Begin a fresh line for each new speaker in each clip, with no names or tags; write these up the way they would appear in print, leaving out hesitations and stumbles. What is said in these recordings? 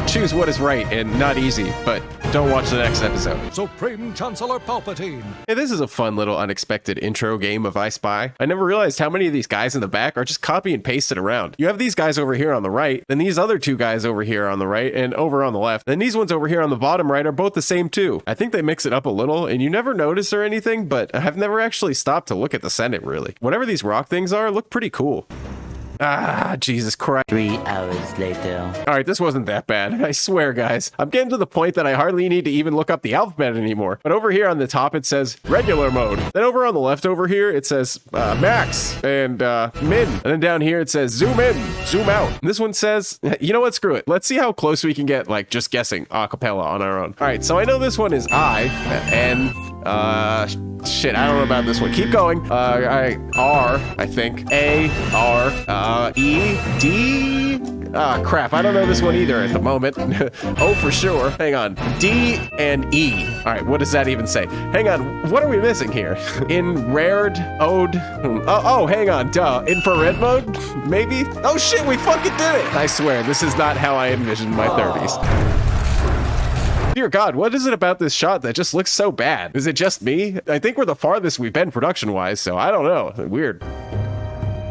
Choose what is right and not easy, but don't watch the next episode.
Supreme Chancellor Palpatine.
Hey, this is a fun little unexpected intro game of I Spy. I never realized how many of these guys in the back are just copy and pasted around. You have these guys over here on the right, then these other two guys over here on the right and over on the left. Then these ones over here on the bottom right are both the same too. I think they mix it up a little and you never notice or anything, but I've never actually stopped to look at the Senate really. Whatever these rock things are look pretty cool. Ah, Jesus Christ.
3 hours later.
All right, this wasn't that bad. I swear, guys. I'm getting to the point that I hardly need to even look up the alphabet anymore. But over here on the top, it says regular mode. Then over on the left over here, it says max and min. And then down here, it says zoom in, zoom out. And this one says, you know what? Screw it. Let's see how close we can get, like, just guessing a cappella on our own. All right, so I know this one is I, N, shit, I don't know about this one. Keep going. R, I think. A, R, E, D. Ah, crap. I don't know this one either at the moment. Oh, for sure. Hang on. D and E. All right, what does that even say? Hang on. What are we missing here? In rared, ode. Oh, hang on. Duh. Infrared mode? Maybe? Oh, shit, we fucking did it. I swear, this is not how I envisioned my 30s. Dear God, what is it about this shot that just looks so bad? Is it just me? I think we're the farthest we've been production-wise, so I don't know. Weird.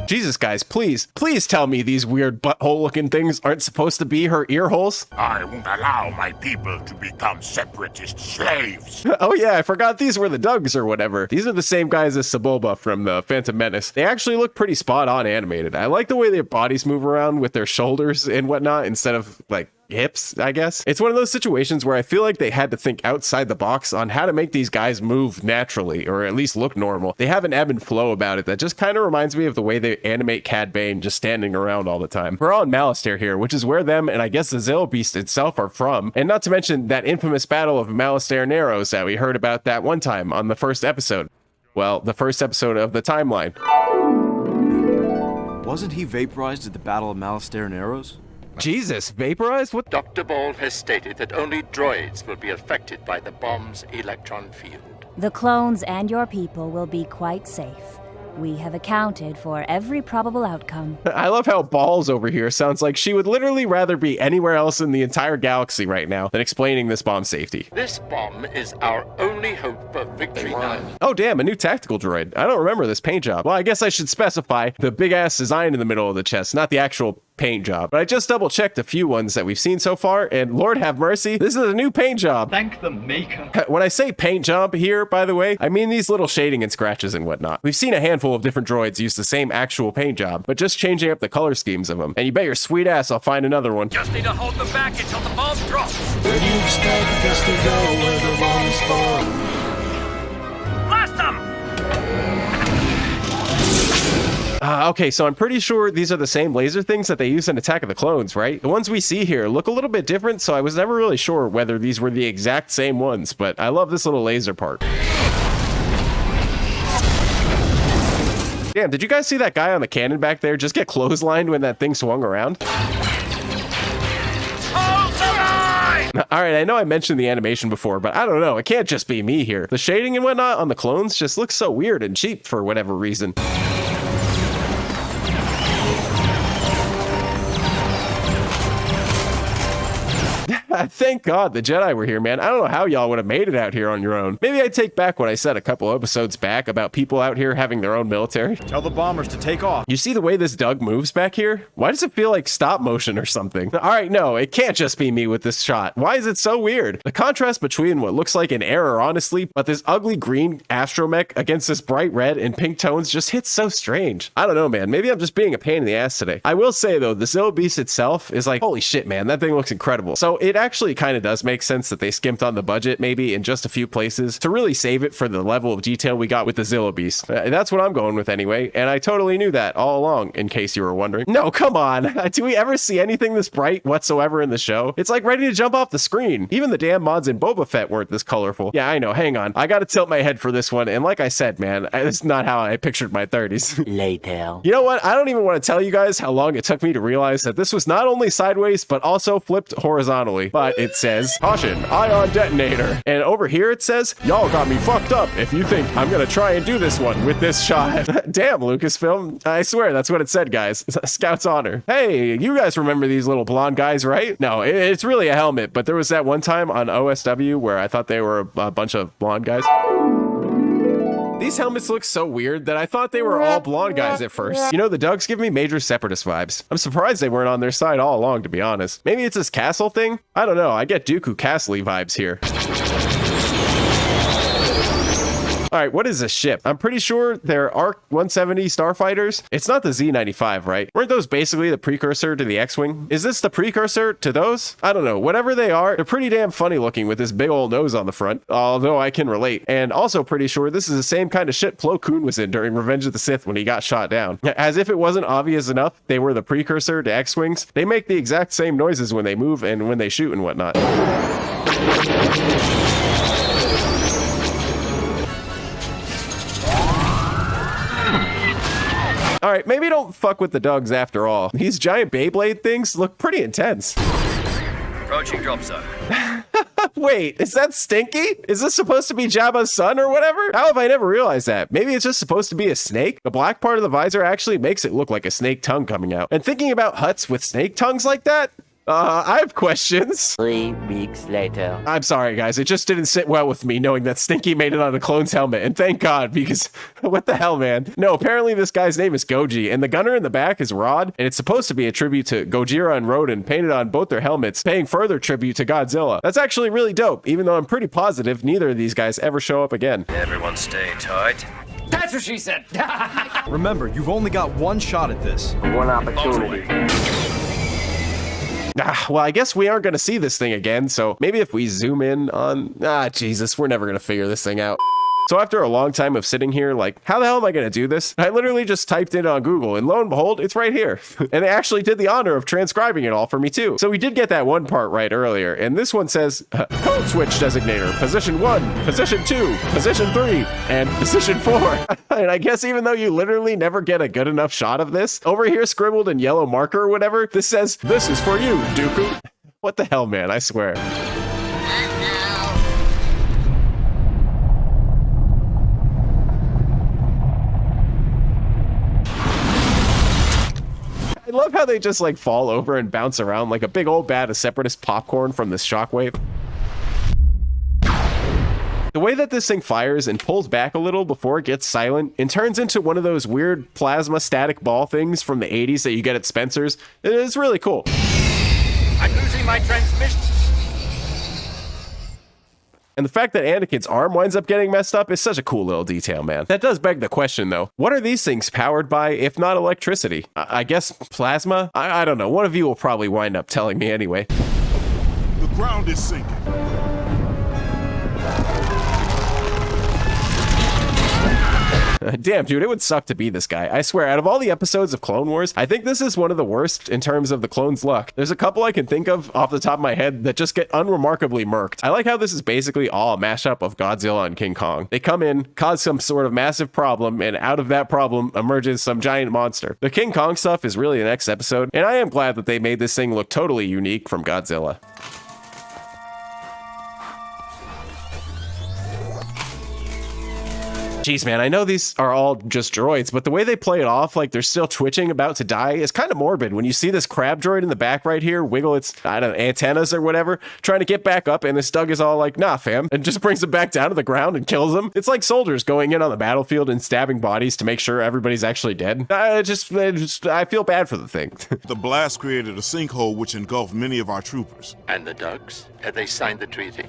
Jesus, guys, please tell me these weird butthole-looking things aren't supposed to be her ear holes.
I won't allow my people to become separatist slaves.
Oh yeah, I forgot these were the Dougs or whatever. These are the same guys as Sebulba from the Phantom Menace. They actually look pretty spot-on animated. I like the way their bodies move around with their shoulders and whatnot instead of, like, hips, I guess. It's one of those situations where I feel like they had to think outside the box on how to make these guys move naturally, or at least look normal. They have an ebb and flow about it that just kind of reminds me of the way they animate Cad Bane just standing around all the time. We're on Malastare here, which is where them and I guess the Zillo Beast itself are from, and not to mention that infamous battle of Malastare Narrows that we heard about that one time on the first episode. Well, the first episode of the timeline.
Wasn't he vaporized at the Battle of Malastare Narrows?
Jesus, vaporized? What?
Dr. Ball has stated that only droids will be affected by the bomb's electron field.
The clones and your people will be quite safe. We have accounted for every probable outcome.
I love how Balls over here sounds like she would literally rather be anywhere else in the entire galaxy right now than explaining this bomb's safety.
This bomb is our only hope for victory now.
Oh damn, a new tactical droid. I don't remember this paint job. Well, I guess I should specify the big ass design in the middle of the chest, not the actual paint job. But I just double checked a few ones that we've seen so far, and Lord have mercy, this is a new paint job.
Thank the maker.
When I say paint job here, by the way, I mean these little shading and scratches and whatnot. We've seen a handful of different droids use the same actual paint job, but just changing up the color schemes of them. And you bet your sweet ass I'll find another one.
Just need to hold them back until the bomb drops.
Where do you expect us to go where the bombs fall?
Blast them!
Okay, so I'm pretty sure these are the same laser things that they use in Attack of the Clones, right? The ones we see here look a little bit different, so I was never really sure whether these were the exact same ones, but I love this little laser part. Damn, did you guys see that guy on the cannon back there just get clotheslined when that thing swung around? All right, I know I mentioned the animation before, but I don't know. It can't just be me here. The shading and whatnot on the clones just looks so weird and cheap for whatever reason. Thank God the Jedi were here, man. I don't know how y'all would have made it out here on your own. Maybe I take back what I said a couple episodes back about people out here having their own military.
Tell the bombers to take off.
You see the way this Doug moves back here? Why does it feel like stop motion or something? All right, no, it can't just be me with this shot. Why is it so weird? The contrast between what looks like an error, honestly, but this ugly green astromech against this bright red and pink tones just hits so strange. I don't know, man. Maybe I'm just being a pain in the ass today. I will say, though, the Zillo Beast itself is like, holy shit, man, that thing looks incredible. So it actually kind of does make sense that they skimped on the budget maybe in just a few places to really save it for the level of detail we got with the Zillo Beast. That's what I'm going with anyway, and I totally knew that all along, in case you were wondering. No, come on. Do we ever see anything this bright whatsoever in the show? It's like ready to jump off the screen. Even the damn mods in Boba Fett weren't this colorful. Yeah, I know. Hang on. I gotta tilt my head for this one, and like I said, man, it's not how I pictured my 30s.
Later.
You know what? I don't even want to tell you guys how long it took me to realize that this was not only sideways, but also flipped horizontally. but it says, caution, ion detonator. And over here it says, y'all got me fucked up if you think I'm gonna try and do this one with this shot. Damn, Lucasfilm. I swear that's what it said, guys. Scout's honor. Hey, you guys remember these little blonde guys, right? No, it's really a helmet, but there was that one time on OSW where I thought they were a bunch of blonde guys. These helmets look so weird that I thought they were all blonde guys at first. You know, the Dugs give me major separatist vibes. I'm surprised they weren't on their side all along, to be honest. Maybe it's this castle thing? I don't know. I get Dooku Castle vibes here. All right, what is this ship? I'm pretty sure they're ARC 170 starfighters. It's not the Z95, right? Weren't those basically the precursor to the X-Wing? Is this the precursor to those? I don't know. Whatever they are, they're pretty damn funny looking with this big old nose on the front, although I can relate. And also pretty sure this is the same kind of shit Plo Koon was in during Revenge of the Sith when he got shot down. As if it wasn't obvious enough they were the precursor to X-Wings, they make the exact same noises when they move and when they shoot and whatnot. All right, maybe don't fuck with the Dugs after all. These giant Beyblade things look pretty intense.
Approaching drop zone.
Wait, is that Stinky? Is this supposed to be Jabba's son or whatever? How have I never realized that? Maybe it's just supposed to be a snake? The black part of the visor actually makes it look like a snake tongue coming out. And thinking about Hutts with snake tongues like that? I have questions.
3 weeks later.
I'm sorry, guys. It just didn't sit well with me knowing that Stinky made it on a clone's helmet. And thank God, because what the hell, man? No, apparently this guy's name is Goji, and the gunner in the back is Rod, and it's supposed to be a tribute to Gojira and Rodan painted on both their helmets, paying further tribute to Godzilla. That's actually really dope, even though I'm pretty positive neither of these guys ever show up again.
Everyone stay tight.
That's what she said.
Remember, you've only got one shot at this.
One opportunity.
Well, I guess we aren't going to see this thing again, so maybe if we zoom in on... Jesus, we're never going to figure this thing out. So after a long time of sitting here, like, how the hell am I going to do this? I literally just typed it on Google, and lo and behold, it's right here. And they actually did the honor of transcribing it all for me, too. So we did get that one part right earlier, and this one says, code switch designator, position 1, position 2, position 3, and position 4. And I guess even though you literally never get a good enough shot of this, over here scribbled in yellow marker or whatever, this says, this is for you, Dooku. What the hell, man, I swear. I love how they just like fall over and bounce around like a big old bat of separatist popcorn from this shockwave. The way that this thing fires and pulls back a little before it gets silent and turns into one of those weird plasma static ball things from the 80s that you get at Spencer's, it's really cool.
I'm losing my transmission.
And the fact that Anakin's arm winds up getting messed up is such a cool little detail, man. That does beg the question, though. What are these things powered by, if not electricity? I guess plasma? I don't know. One of you will probably wind up telling me anyway.
The ground is sinking.
Damn, dude, it would suck to be this guy. I swear, out of all the episodes of Clone Wars, I think this is one of the worst in terms of the clones' luck. There's a couple I can think of off the top of my head that just get unremarkably murked. I like how this is basically all a mashup of Godzilla and King Kong. They come in, cause some sort of massive problem, and out of that problem emerges some giant monster. The King Kong stuff is really the next episode, and I am glad that they made this thing look totally unique from Godzilla. Jeez, man, I know these are all just droids, but the way they play it off like they're still twitching about to die is kind of morbid. When you see this crab droid in the back right here wiggle its, I don't know, antennas or whatever, trying to get back up, and this Doug is all like, nah, fam, and just brings him back down to the ground and kills him. It's like soldiers going in on the battlefield and stabbing bodies to make sure everybody's actually dead. I feel bad for the thing.
The blast created a sinkhole which engulfed many of our troopers.
And the Dugs? Have they signed the treaty?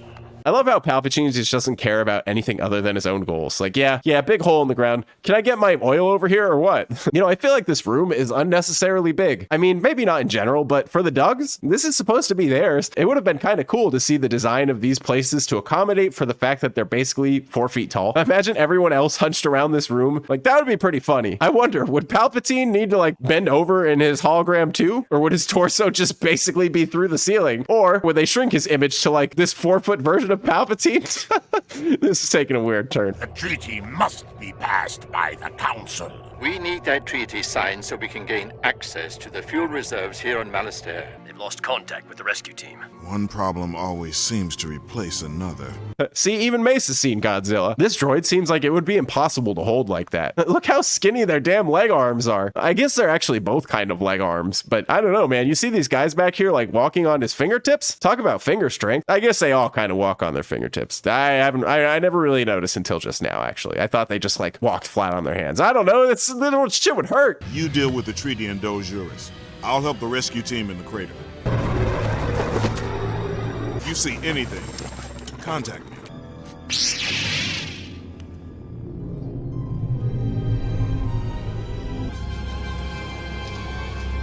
I love how Palpatine just doesn't care about anything other than his own goals. Like, yeah, big hole in the ground. Can I get my oil over here or what? You know, I feel like this room is unnecessarily big. I mean, maybe not in general, but for the Dugs, this is supposed to be theirs. It would have been kind of cool to see the design of these places to accommodate for the fact that they're basically 4 feet tall. Imagine everyone else hunched around this room. Like, that would be pretty funny. I wonder, would Palpatine need to like bend over in his hologram too? Or would his torso just basically be through the ceiling? Or would they shrink his image to like this 4-foot version of Palpatine? This is taking a weird turn.
The treaty must be passed by the Council.
We need that treaty signed so we can gain access to the fuel reserves here on Malastare.
They've lost contact with the rescue team.
One problem always seems to replace another.
See, even Mace has seen Godzilla. This droid seems like it would be impossible to hold like that. Look how skinny their damn leg arms are. I guess they're actually both kind of leg arms, but I don't know, man. You see these guys back here like walking on his fingertips? Talk about finger strength. I guess they all kind of walk on their fingertips. I never really noticed until just now, actually. I thought they just like walked flat on their hands. I don't know. This little shit would hurt.
You deal with the treaty and Dos Juris. I'll help the rescue team in the crater. If you see anything, contact me.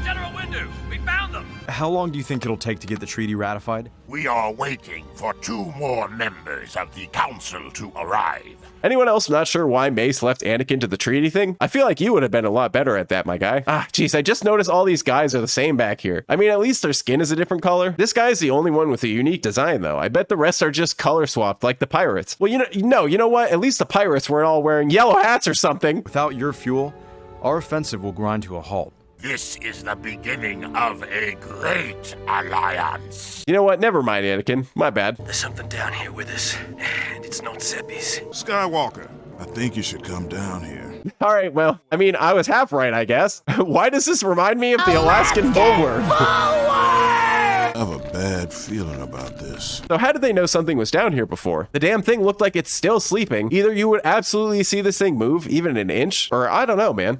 General Windu, we found them!
How long do you think it'll take to get the treaty ratified?
We are waiting for 2 more members of the council to arrive.
Anyone else not sure why Mace left Anakin to the treaty thing? I feel like you would have been a lot better at that, my guy. Geez, I just noticed all these guys are the same back here. I mean, at least their skin is a different color. This guy is the only one with a unique design, though. I bet the rest are just color swapped like the pirates. Well, you know what? At least the pirates weren't all wearing yellow hats or something.
Without your fuel, our offensive will grind to a halt.
This is the beginning of a great alliance.
You know what? Never mind, Anakin. My bad.
There's something down here with us, and it's not Seppi's.
Skywalker, I think you should come down here.
All right, well, I mean, I was half right, I guess. Why does this remind me of the Alaskan bullworm?
I have a bad feeling about this.
So how did they know something was down here before? The damn thing looked like it's still sleeping. Either you would absolutely see this thing move, even an inch, or I don't know, man.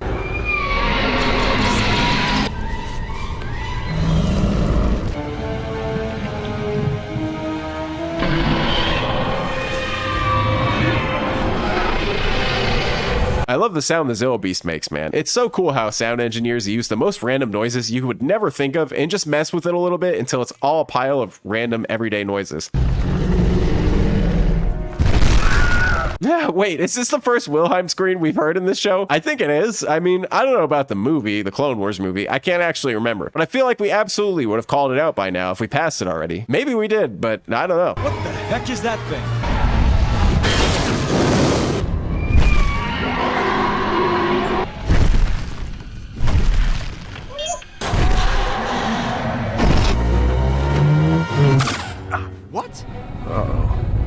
I love the sound the Zillo Beast makes, man. It's so cool how sound engineers use the most random noises you would never think of and just mess with it a little bit until it's all a pile of random everyday noises. Wait, is this the first Wilhelm scream we've heard in this show? I think it is. I mean, I don't know about the movie, the Clone Wars movie. I can't actually remember. But I feel like we absolutely would have called it out by now if we passed it already. Maybe we did, but I don't know.
What the heck is that thing? What?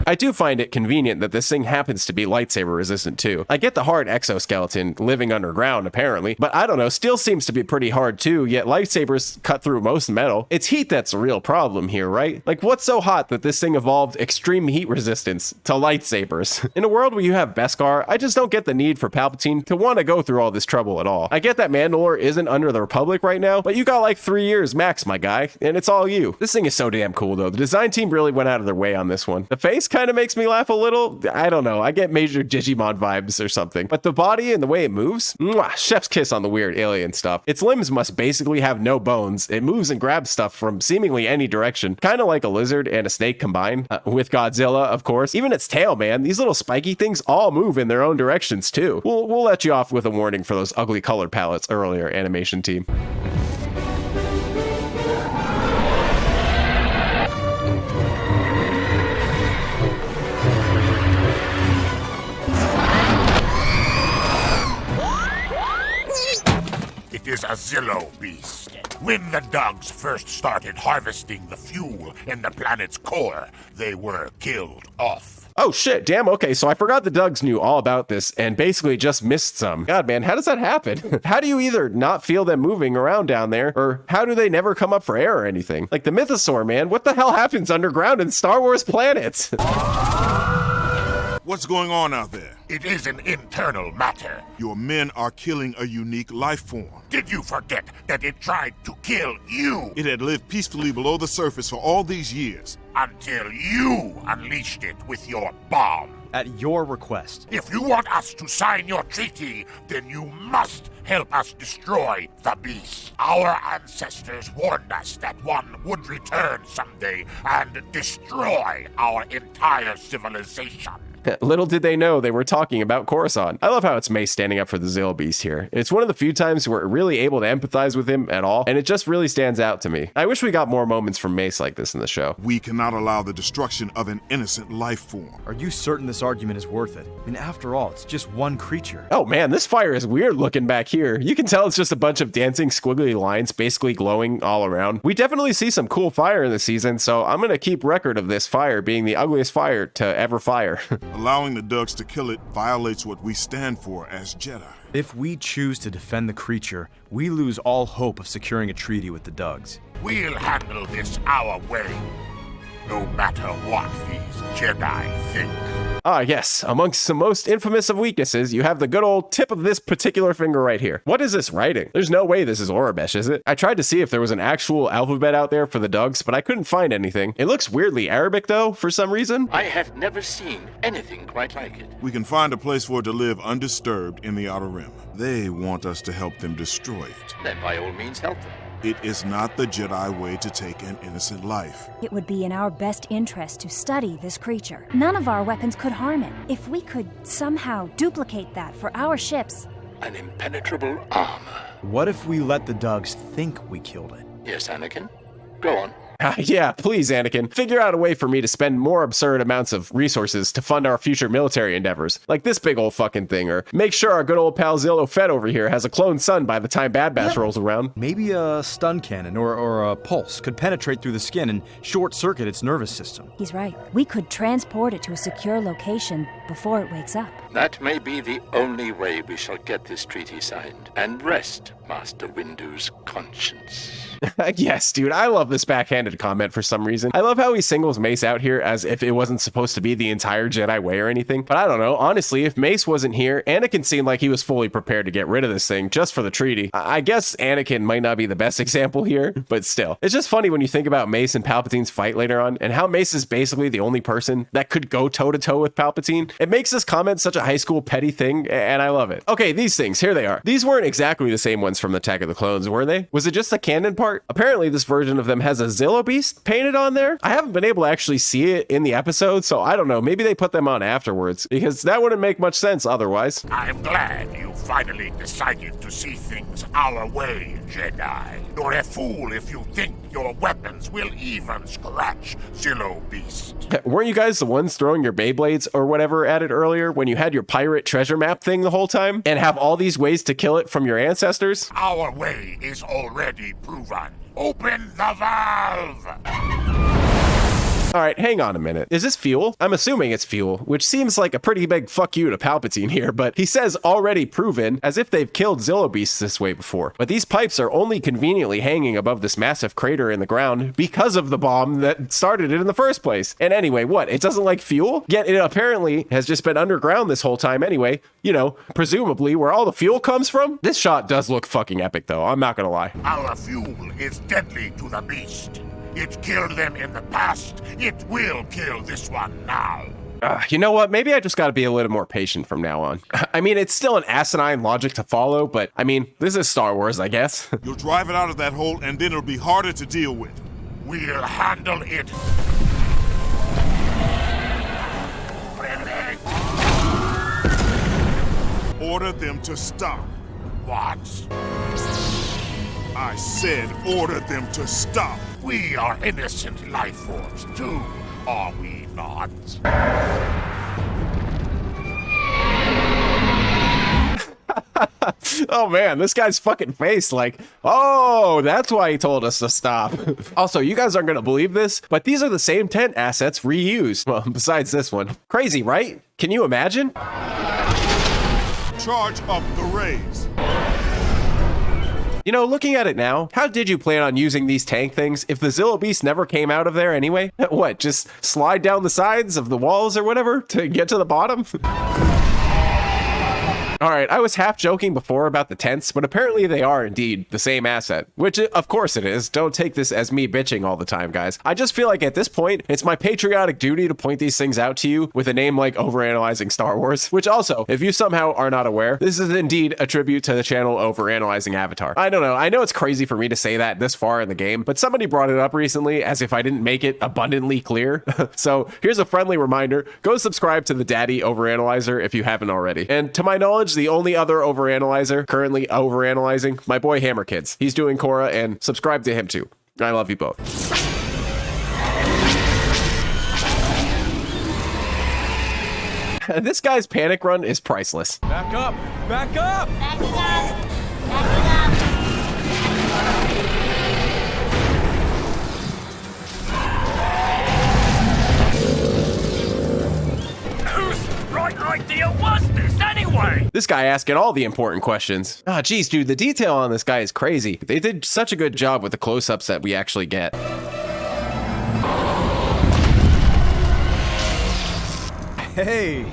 I do find it convenient that this thing happens to be lightsaber resistant too. I get the hard exoskeleton living underground apparently, but I don't know, steel seems to be pretty hard too, yet lightsabers cut through most metal. It's heat that's a real problem here, right? Like what's so hot that this thing evolved extreme heat resistance to lightsabers? In a world where you have Beskar, I just don't get the need for Palpatine to want to go through all this trouble at all. I get that Mandalore isn't under the Republic right now, but you got like 3 years max, my guy, and it's all you. This thing is so damn cool though. The design team really went out of their way on this one. The face kind of makes me laugh a little. I don't know. I get major Digimon vibes or something. But the body and the way it moves, mwah, chef's kiss on the weird alien stuff. Its limbs must basically have no bones. It moves and grabs stuff from seemingly any direction. Kind of like a lizard and a snake combined. With Godzilla, of course. Even its tail, man. These little spiky things all move in their own directions too. We'll let you off with a warning for those ugly color palettes earlier, animation team.
It is a Zillo beast. When the dogs first started harvesting the fuel in the planet's core, they were killed off.
Oh shit, damn, okay, so I forgot the Dugs knew all about this and basically just missed some. God, man, how does that happen? How do you either not feel them moving around down there, or how do they never come up for air or anything? Like the Mythosaur, man, what the hell happens underground in Star Wars planets?
What's going on out there?
It is an internal matter.
Your men are killing a unique life form.
Did you forget that it tried to kill you?
It had lived peacefully below the surface for all these years.
Until you unleashed it with your bomb.
At your request.
If you want us to sign your treaty, then you must help us destroy the beast. Our ancestors warned us that one would return someday and destroy our entire civilization.
Little did they know they were talking about Coruscant. I love how it's Mace standing up for the Zillo Beast here. It's one of the few times we're really able to empathize with him at all, and it just really stands out to me. I wish we got more moments from Mace like this in the show.
We cannot allow the destruction of an innocent life form.
Are you certain this argument is worth it? I mean, after all, it's just one creature.
Oh man, this fire is weird looking back here. You can tell it's just a bunch of dancing squiggly lines basically glowing all around. We definitely see some cool fire in the season, so I'm gonna keep record of this fire being the ugliest fire to ever fire.
Allowing the Dugs to kill it violates what we stand for as Jedi.
If we choose to defend the creature, we lose all hope of securing a treaty with the Dugs.
We'll handle this our way, no matter what these Jedi think.
Ah, yes. Amongst the most infamous of weaknesses, you have the good old tip of this particular finger right here. What is this writing? There's no way this is Orabesh, is it? I tried to see if there was an actual alphabet out there for the Dugs, but I couldn't find anything. It looks weirdly Arabic, though, for some reason.
I have never seen anything quite like it.
We can find a place for it to live undisturbed in the Outer Rim. They want us to help them destroy it.
Then by all means help them.
It is not the Jedi way to take an innocent life.
It would be in our best interest to study this creature. None of our weapons could harm it. If we could somehow duplicate that for our ships.
An impenetrable armor.
What if we let the Dugs think we killed it?
Yes, Anakin? Go on.
Yeah, please, Anakin. Figure out a way for me to spend more absurd amounts of resources to fund our future military endeavors, like this big old fucking thing, or make sure our good old pal Zillo Fett over here has a clone son by the time Bad Batch rolls around.
Maybe a stun cannon or a pulse could penetrate through the skin and short-circuit its nervous system.
He's right. We could transport it to a secure location before it wakes up.
That may be the only way we shall get this treaty signed and rest Master Windu's conscience.
Yes, dude, I love this backhanded comment for some reason. I love how he singles Mace out here as if it wasn't supposed to be the entire Jedi way or anything. But I don't know, honestly, if Mace wasn't here, Anakin seemed like he was fully prepared to get rid of this thing just for the treaty. I guess Anakin might not be the best example here, but still. It's just funny when you think about Mace and Palpatine's fight later on, and how Mace is basically the only person that could go toe-to-toe with Palpatine. It makes this comment such a high school petty thing, and I love it. Okay, these things, here they are. These weren't exactly the same ones from the Attack of the Clones, were they? Was it just the canon part? Apparently, this version of them has a Zillo Beast painted on there. I haven't been able to actually see it in the episode, so I don't know. Maybe they put them on afterwards, because that wouldn't make much sense otherwise.
I'm glad you finally decided to see things our way, Jedi. You're a fool if you think your weapons will even scratch Zillo Beast.
Weren't you guys the ones throwing your Beyblades or whatever at it earlier when you had your pirate treasure map thing the whole time and have all these ways to kill it from your ancestors?
Our way is already proven. Open the valve!
All right, hang on a minute. Is this fuel? I'm assuming it's fuel, which seems like a pretty big fuck you to Palpatine here, but he says already proven, as if they've killed Zillo Beasts this way before. But these pipes are only conveniently hanging above this massive crater in the ground because of the bomb that started it in the first place. And anyway, what? It doesn't like fuel? Yet it apparently has just been underground this whole time anyway, you know, presumably where all the fuel comes from. This shot does look fucking epic though, I'm not gonna lie.
Our fuel is deadly to the beast. It killed them in the past. It will kill this one now.
You know what? Maybe I just got to be a little more patient from now on. I mean, it's still an asinine logic to follow, but I mean, this is Star Wars, I guess.
You'll drive it out of that hole, and then it'll be harder to deal with.
We'll handle it.
Order them to stop.
What?
I said order them to stop.
We are innocent life forms too, are we not?
Oh man, this guy's fucking face, like, oh, that's why he told us to stop. Also, you guys aren't gonna believe this, but these are the same tent assets reused. Well, besides this one. Crazy, right? Can you imagine?
Charge up the rays.
You know, looking at it now, how did you plan on using these tank things if the Zillo Beast never came out of there anyway? What, just slide down the sides of the walls or whatever to get to the bottom? All right, I was half joking before about the tents, but apparently they are indeed the same asset, which of course it is. Don't take this as me bitching all the time, guys. I just feel like at this point, it's my patriotic duty to point these things out to you with a name like Overanalyzing Star Wars, which also, if you somehow are not aware, this is indeed a tribute to the channel Overanalyzing Avatar. I don't know. I know it's crazy for me to say that this far in the game, but somebody brought it up recently as if I didn't make it abundantly clear. So here's a friendly reminder. Go subscribe to the Daddy Overanalyzer if you haven't already. And to my knowledge, the only other overanalyzer currently overanalyzing, my boy Hammer Kids. He's doing Korra, and subscribe to him too. I love you both. This guy's panic run is priceless.
Back up! Back up!
Whose right idea was this anyway?
This guy asking all the important questions. Ah, geez, dude, the detail on this guy is crazy. They did such a good job with the close-ups that we actually get.
Hey,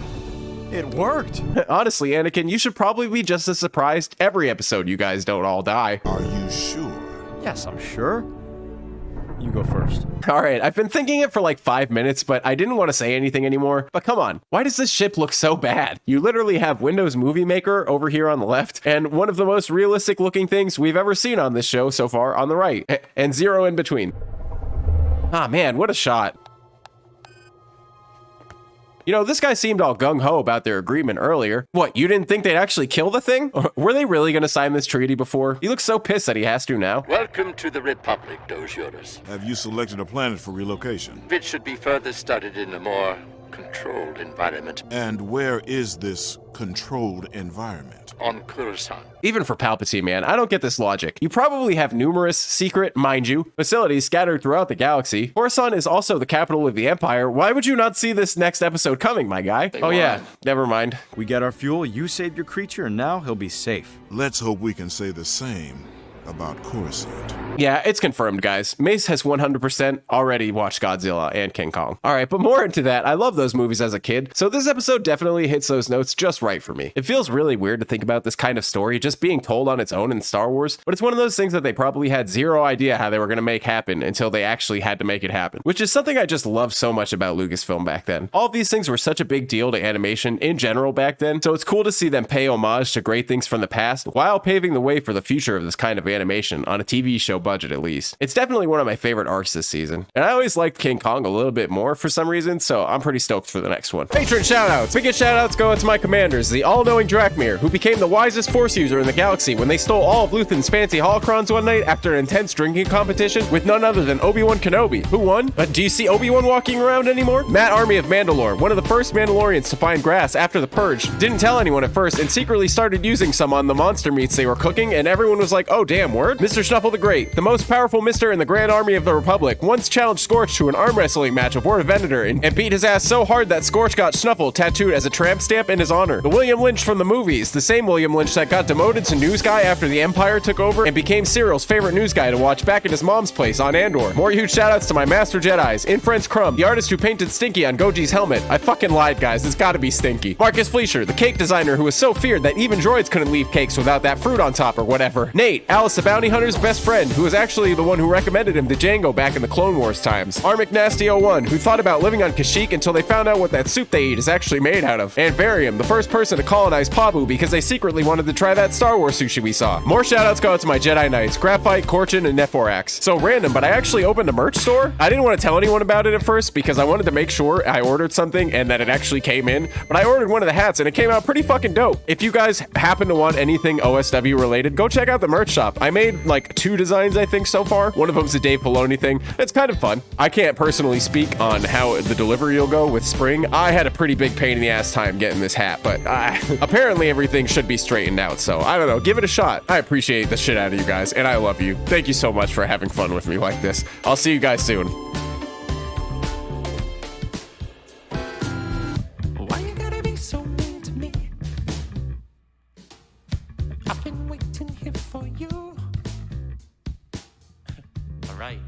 it worked.
Honestly, Anakin, you should probably be just as surprised every episode you guys don't all die.
Are you sure?
Yes, I'm sure. You go first.
All right, I've been thinking it for like 5 minutes, but I didn't want to say anything anymore. But come on, why does this ship look so bad? You literally have Windows Movie Maker over here on the left, and one of the most realistic looking things we've ever seen on this show so far on the right, and zero in between. Ah, man, what a shot. You know, this guy seemed all gung-ho about their agreement earlier. What, you didn't think they'd actually kill the thing? Or were they really going to sign this treaty before? He looks so pissed that he has to now.
Welcome to the Republic, Dojurus.
Have you selected a planet for relocation?
It should be further studied in a more controlled environment.
And where is this controlled environment?
On Coruscant.
Even for Palpatine, man, I don't get this logic. You probably have numerous secret, mind you, facilities scattered throughout the galaxy. Coruscant is also the capital of the Empire. Why would you not see this next episode coming, my guy? Oh yeah, never mind.
We get our fuel, you saved your creature, and now he'll be safe.
Let's hope we can say the same about Coruscant.
Yeah, it's confirmed, guys. Mace has 100% already watched Godzilla and King Kong. All right, but more into that, I love those movies as a kid, so this episode definitely hits those notes just right for me. It feels really weird to think about this kind of story just being told on its own in Star Wars, but it's one of those things that they probably had zero idea how they were going to make happen until they actually had to make it happen, which is something I just loved so much about Lucasfilm back then. All of these things were such a big deal to animation in general back then, so it's cool to see them pay homage to great things from the past while paving the way for the future of this kind of animation on a TV show budget at least. It's definitely one of my favorite arcs this season, and I always liked King Kong a little bit more for some reason, so I'm pretty stoked for the next one. Patron shoutouts! Biggest shoutouts go out to my commanders, the all-knowing Drakmir, who became the wisest Force user in the galaxy when they stole all of Luthen's fancy holocrons one night after an intense drinking competition with none other than Obi-Wan Kenobi. Who won? Do you see Obi-Wan walking around anymore? Matt Army of Mandalore, one of the first Mandalorians to find grass after the Purge, didn't tell anyone at first and secretly started using some on the monster meats they were cooking, and everyone was like, oh damn, word? Mr. Snuffle the Great, the most powerful mister in the Grand Army of the Republic, once challenged Scorch to an arm wrestling match aboard a Venator and beat his ass so hard that Scorch got Snuffle tattooed as a tramp stamp in his honor. The William Lynch from the movies, the same William Lynch that got demoted to news guy after the Empire took over and became Cyril's favorite news guy to watch back at his mom's place on Andor. More huge shoutouts to my Master Jedis, Inference Crumb, the artist who painted Stinky on Goji's helmet. I fucking lied, guys, it's gotta be Stinky. Marcus Fleischer, the cake designer who was so feared that even droids couldn't leave cakes without that fruit on top or whatever. Nate, Alice the Bounty Hunter's best friend, who was actually the one who recommended him to Django back in the Clone Wars times. Armic Nasty 01, who thought about living on Kashyyyk until they found out what that soup they eat is actually made out of. And Varium, the first person to colonize Pabu because they secretly wanted to try that Star Wars sushi we saw. More shoutouts go out to my Jedi Knights, Graphite, Korchin, and Nephorax. So random, but I actually opened a merch store. I didn't want to tell anyone about it at first because I wanted to make sure I ordered something and that it actually came in, but I ordered one of the hats and it came out pretty fucking dope. If you guys happen to want anything OSW related, go check out the merch shop. I made like 2 designs, I think, so far. One of them's a Dave Filoni thing. It's kind of fun. I can't personally speak on how the delivery will go with spring. I had a pretty big pain in the ass time getting this hat, but apparently everything should be straightened out, so I don't know. Give it a shot. I appreciate the shit out of you guys, and I love you. Thank you so much for having fun with me like this. I'll see you guys soon.
Why you gotta be so mean to me? I've been waiting here for you. All right.